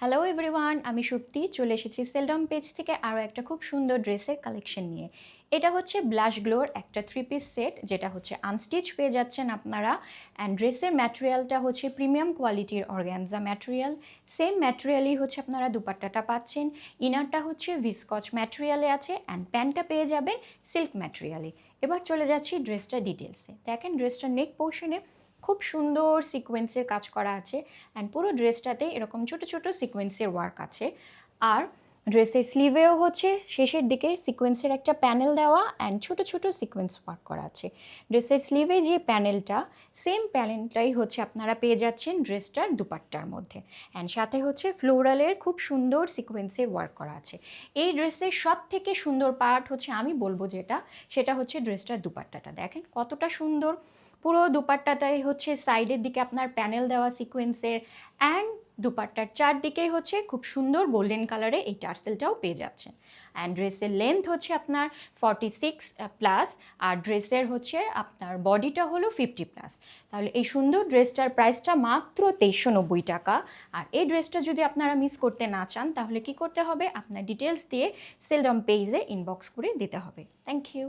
Hello everyone, আমি সুপ্তি চলে এসেছি সেলডম পেজ থেকে আরও একটা খুব সুন্দর ড্রেসের কালেকশন নিয়ে। এটা হচ্ছে ব্লাশ গ্লোর একটা 3 পিস সেট, যেটা হচ্ছে আনস্টিচ পেয়ে যাচ্ছেন আপনারা। অ্যান্ড ড্রেসের ম্যাটেরিয়ালটা হচ্ছে প্রিমিয়াম কোয়ালিটির অর্গ্যানজা ম্যাটেরিয়াল। সেম ম্যাটেরিয়ালই হচ্ছে আপনারা দুপাট্টাটা পাচ্ছেন। ইনারটা হচ্ছে ভিসকচ ম্যাটেরিয়ালে আছে অ্যান্ড প্যান্টটা পেয়ে যাবেন সিল্ক ম্যাটেরিয়ালে। এবার চলে যাচ্ছি ড্রেসটার ডিটেলসে। দেখেন ড্রেসটার নেক পোর্শনে খুব সুন্দর সিকোয়েন্সের কাজ করা আছে অ্যান্ড পুরো ড্রেসটাতে এরকম ছোট ছোট সিকোয়েন্সের ওয়ার্ক আছে। আর ড্রেসের স্লিভেও হচ্ছে শেষের দিকে সিকোয়েন্সের একটা প্যানেল দেওয়া অ্যান্ড ছোট ছোট সিকোয়েন্স ওয়ার্ক করা আছে। ড্রেসের স্লিভে যে প্যানেলটা, সেম প্যানেলটাই হচ্ছে আপনারা পেয়ে যাচ্ছেন ড্রেসটার দুপাট্টার মধ্যে। অ্যান্ড সাথে হচ্ছে ফ্লোরালের খুব সুন্দর সিকোয়েন্সের ওয়ার্ক করা আছে। এই ড্রেসের সব থেকে সুন্দর পার্ট হচ্ছে আমি বলবো যেটা, সেটা হচ্ছে ড্রেসটার দুপাট্টাটা। দেখেন কতটা সুন্দর। পুরো দুপাট্টাটাই হচ্ছে সাইডের দিকে আপনার প্যানেল দেওয়া সিকোয়েন্সের অ্যান্ড দুপাট্টার চারদিকেই হচ্ছে খুব সুন্দর গোল্ডেন কালারে এই টার্সেলটাও পেয়ে যাচ্ছেন। অ্যান্ড ড্রেসের লেন্থ হচ্ছে আপনার 46+, আর ড্রেসের হচ্ছে আপনার বডিটা হলো 50+। তাহলে এই সুন্দর ড্রেসটার প্রাইসটা মাত্র 2390 টাকা। আর এই ড্রেসটা যদি আপনারা মিস করতে না চান তাহলে কি করতে হবে, আপনার ডিটেলস দিয়ে সেলডম পেজে ইনবক্স করে দিতে হবে। Thank you.